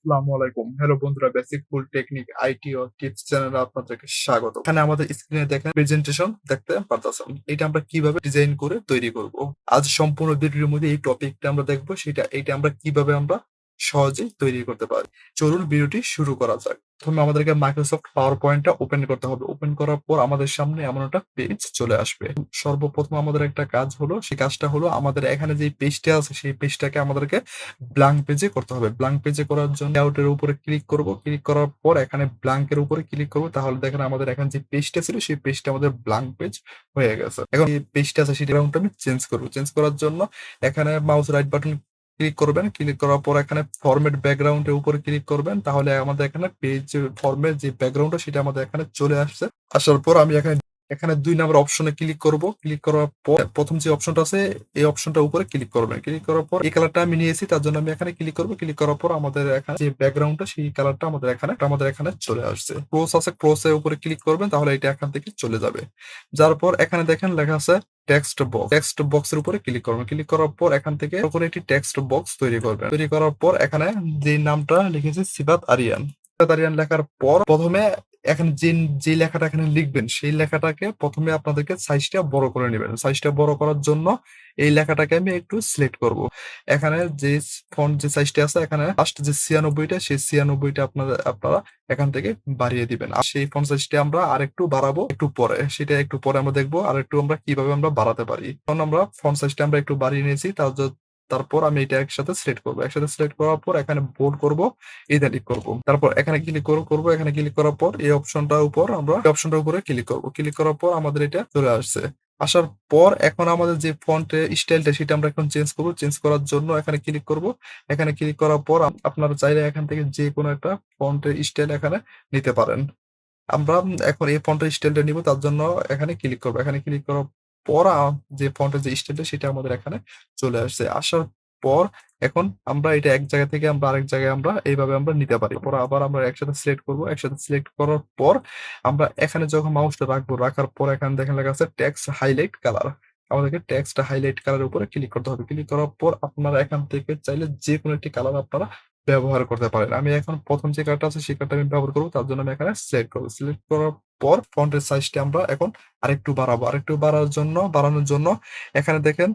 আসসালামু আলাইকুম। হ্যালো বন্ধুরা, বেসিক ফুল টেকনিক আইটি ও টিপস চ্যানেলে আপনাদেরকে স্বাগত। এখানে আমাদের স্ক্রিনে দেখেন প্রেজেন্টেশন দেখতে পারতেছেন। এটা আমরা কিভাবে ডিজাইন করে তৈরি করব। আজ সম্পূর্ণ ভিডিওর মধ্যে এই টপিকটা আমরা দেখব, এটা আমরা কিভাবে আমরা সহজেই তৈরি করতে পারি। চলুন ভিডিওটি শুরু করা যাক। প্রথমে আমাদেরকে মাইক্রোসফট পাওয়ার পয়েন্টটা ওপেন করতে হবে। ওপেন করার পর আমাদের সামনে এমন একটা পেজ চলে আসবে। সর্বপ্রথম আমাদের একটা কাজ হলো, সেই কাজটা হলো আমাদের এখানে যে পেজটা আছে সেই পেজটাকে আমাদেরকে ব্ল্যাঙ্ক পেজে করতে হবে। ব্ল্যাঙ্ক পেজে করার জন্য লেআউটের উপরে ক্লিক করব। ক্লিক করার পর এখানে ব্ল্যাঙ্কের উপরে ক্লিক করব। তাহলে দেখেন আমাদের এখানে যে পেজটা ছিল সেই পেজটা আমাদের ব্ল্যাঙ্ক পেজ হয়ে গেছে। এখন এই পেজটা আছে সেটা আমি চেঞ্জ করব। চেঞ্জ করার জন্য এখানে মাউস রাইট বাটন ক্লিক করবেন। ক্লিক করার পর এখানে ফরম্যাট ব্যাকগ্রাউন্ড এর উপরে ক্লিক করবেন। তাহলে আমাদের এখানে পেজ ফরম্যাট যে ব্যাকগ্রাউন্ডটা সেটা আমাদের এখানে চলে আসছে। আসার পর আমি এখানে এখানে ২ নাম্বার অপশনে ক্লিক করব। ক্লিক করার পর প্রথম যে অপশনটা আছে এই অপশনটার উপরে ক্লিক করবেন। ক্লিক করার পর এই কালারটা আমি নিয়েছি, তার জন্য আমি এখানে ক্লিক করব। ক্লিক করার পর আমাদের এখানে যে ব্যাকগ্রাউন্ডটা সেই কালারটা আমাদের এখানে চলে আসছে। ক্রস আছে, ক্রস এর উপরে ক্লিক করবেন, তাহলে এটা এখান থেকে চলে যাবে। যার পর এখানে দেখেন লেখা আছে টেক্সট বক্স। টেক্সট বক্সের উপরে ক্লিক করবেন। ক্লিক করার পর এখান থেকে করে একটি টেক্সট বক্স তৈরি করবেন। তৈরি করার পর এখানে যে নামটা লিখেছি সিফাত আরিয়ান। সিফাত আরিয়ান লেখার পর প্রথমে এখানে যে লেখাটা এখানে লিখবেন সেই লেখাটাকে প্রথমে আপনাদেরকে সাইজটা বড় করে নেবেন। সাইজটা বড় করার জন্য এই লেখাটাকে আমি একটু সিলেক্ট করব। এখানে যে ফন্ট যে সাইজটা আছে এখানে লাস্ট যে ৯৬টা সেই ৯৬টা আপনারা এখান থেকে বাড়িয়ে দিবেন। আর সেই ফন্ট সাইজটা আমরা আরেকটু বাড়াবো একটু পরে। সেটা একটু পরে আমরা দেখবো আরেকটু আমরা কিভাবে আমরা বাড়াতে পারি। এখন আমরা ফন্ট সাইজটা আমরা একটু বাড়িয়ে নিয়েছি। তারপর আমি এটা একসাথে সিলেক্ট করব। একসাথে সিলেক্ট করার পর এখানে বোল্ড করব, ইটালিক করব। তারপর এখানে ক্লিক করব। এখানে ক্লিক করার পর এই অপশনটার উপর আমরা এই অপশনটার উপরে ক্লিক করব। ক্লিক করার পর আমাদের এটা চলে আসছে। আসার পর এখন আমাদের যে ফন্টের স্টাইলটা সেটা আমরা এখন চেঞ্জ করব। চেঞ্জ করার জন্য এখানে ক্লিক করব। এখানে ক্লিক করার পর আপনারা চাইলে এখান থেকে যেকোনো একটা ফন্টের স্টাইল এখানে নিতে পারেন। আমরা এখন এই ফন্টের স্টাইলটা নিব, তার জন্য এখানে ক্লিক করব। এখানে ক্লিক করার পর যে ফন্টের যে স্টাইলটা সেটা আমাদের এখানে চলে আসছে। আসার পর এখন আমরা এটা এক জায়গা থেকে আমরা আরেক জায়গায় আমরা এইভাবে আমরা নিতে পারি। পরে আবার আমরা একসাথে সিলেক্ট করব। একসাথে সিলেক্ট করার পর আমরা এখানে যখন মাউসটা রাখবো, রাখার পর এখানে দেখেন লেখা আছে টেক্সট হাইলাইট কালার। আমাদেরকে টেক্সট হাইলাইট কালারের উপরে ক্লিক করতে হবে। ক্লিক করার পর আপনারা এখান থেকে চাইলে যেকোনো একটি কালার আপনারা ব্যবহার করতে পারেন। আমি এখন প্রথম যে কালারটা আছে সেই কালারটা আমি ব্যবহার করব। তার জন্য আমি এখানে সিলেক্ট করব। সিলেক্ট করার পর ফন্টের সাইজটা আমরা এখন আরেকটু বাড়াবো। আরেকটু বাড়ানোর জন্য এখানে দেখেন,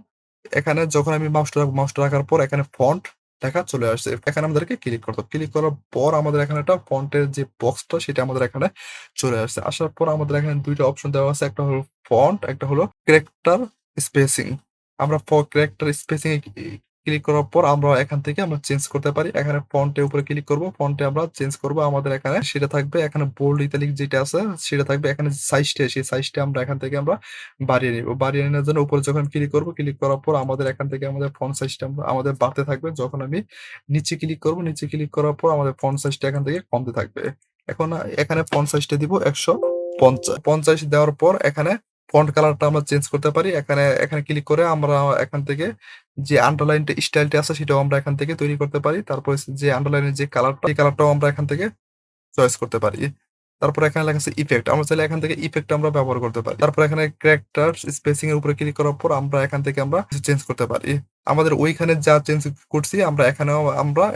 এখানে যখন আমি মাউসটা রাখার পর এখানে ফন্ট লেখা চলে আসছে। এখানে আমাদেরকে ক্লিক করতে হবে। ক্লিক করার পর আমাদের এখানে একটা ফন্টের যে বক্সটা সেটা আমাদের এখানে চলে আসছে। আসার পর আমাদের এখানে ২ টা অপশন দেওয়া আছে। একটা হলো ফন্ট, একটা হলো ক্যারেক্টার স্পেসিং। আমরা ক্যারেক্টার স্পেসিং এ ক্লিক করার পর আমরা এখান থেকে আমরা চেঞ্জ করতে পারি। এখানে ফন্টের উপরে ক্লিক করব। ফন্টে আমরা চেঞ্জ করব। আমাদের এখানে সেটা থাকবে, এখানে বোল্ড ইতালিক যেটা আছে সেটা থাকবে। এখানে সাইজটা সেই সাইজটা আমরা এখান থেকে আমরা বাড়িয়ে নিব। বাড়িয়ে নেওয়ার জন্য উপরে যখন ক্লিক করব, ক্লিক করার পর আমাদের এখান থেকে আমাদের ফন্ট সাইজটা আমাদের বাড়তে থাকবে। যখন আমি নিচে ক্লিক করব, নিচে ক্লিক করার পর আমাদের ফন্ট সাইজটা এখান থেকে কমতে থাকবে। এখন এখানে ফন্ট সাইজটা দিব ১৫০ দেওয়ার পর এখানে ফন্ট কালারটা আমরা চেঞ্জ করতে পারি। এখানে ক্লিক করে আমরা এখান থেকে যে আন্ডারলাইন স্টাইলটা আছে সেটাও আমরা এখান থেকে তৈরি করতে পারি। তারপরে যে আন্ডারলাইনের যে কালারটা এই কালারটাও আমরা এখান থেকে চয়েস করতে পারি। তারপর এখানে লেখা আছে ইফেক্ট। আমরা চাইলে এখান থেকে ইফেক্ট আমরা ব্যবহার করতে পারি। তারপর এখানে ক্যারেক্টার স্পেসিং এর উপরে ক্লিক করার পর আমরা এখান থেকে আমরা কিছু চেঞ্জ করতে পারি। আমাদের ওইখানে যা চেঞ্জ করছি আমরা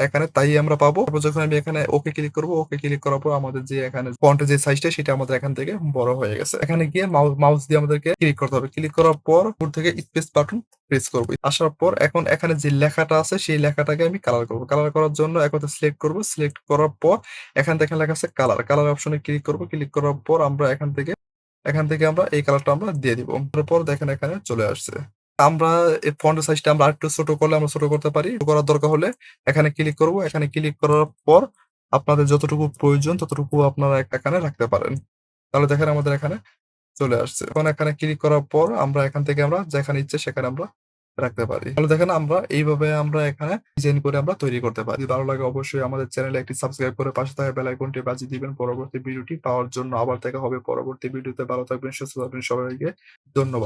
এখানে তাই আমরা পাবো। তারপর যখন আমি এখানে ওকে ক্লিক করব, ওকে ক্লিক করার পর আমাদের যে এখানে ফন্টের যে সাইজটা সেটা আমাদের এখান থেকে বড় হয়ে গেছে। এখানে গিয়ে মাউস দিয়ে আমাদেরকে ক্লিক করতে হবে। ক্লিক করার পর উপর থেকে স্পেস বাটন প্রেস করব। আসার পর এখন এখানে যে লেখাটা আছে সেই লেখাটাকে আমি কালার করব। কালার করার জন্য একসাথে সিলেক্ট করব। সিলেক্ট করার পর এখান থেকে লেখা আছে কালার। কালার অপশনে ক্লিক করব। ক্লিক করার পর আমরা এখান থেকে আমরা এই কালারটা আমরা দিয়ে দিব। তারপর দেখেন এখানে চলে আসছে। আমরা এই ফন্টের সাইজটা আমরা আরেকটু ছোট করলে আমরা ছোট করতে পারি। ছোট করার দরকার হলে এখানে ক্লিক করব। এখানে ক্লিক করার পর আপনাদের যতটুকু প্রয়োজন ততটুকু আপনারা এখানে রাখতে পারেন। তাহলে দেখেন আমাদের এখানে চলে আসছে। এখন এখানে ক্লিক করার পর আমরা এখান থেকে আমরা যেখানে ইচ্ছে সেখানে আমরা রাখতে পারি। তাহলে দেখেন আমরা এইভাবে আমরা এখানে ডিজাইন করে আমরা তৈরি করতে পারি। যদি ভালো লাগে অবশ্যই আমাদের চ্যানেলে একটি সাবস্ক্রাইব করে পাশে থাকা বেল আইকনটি বাজিয়ে দিবেন পরবর্তী ভিডিওটি পাওয়ার জন্য। আবার দেখা হবে পরবর্তী ভিডিওতে। ভালো থাকবেন, সুস্থ থাকবেন। সবাইকে ধন্যবাদ।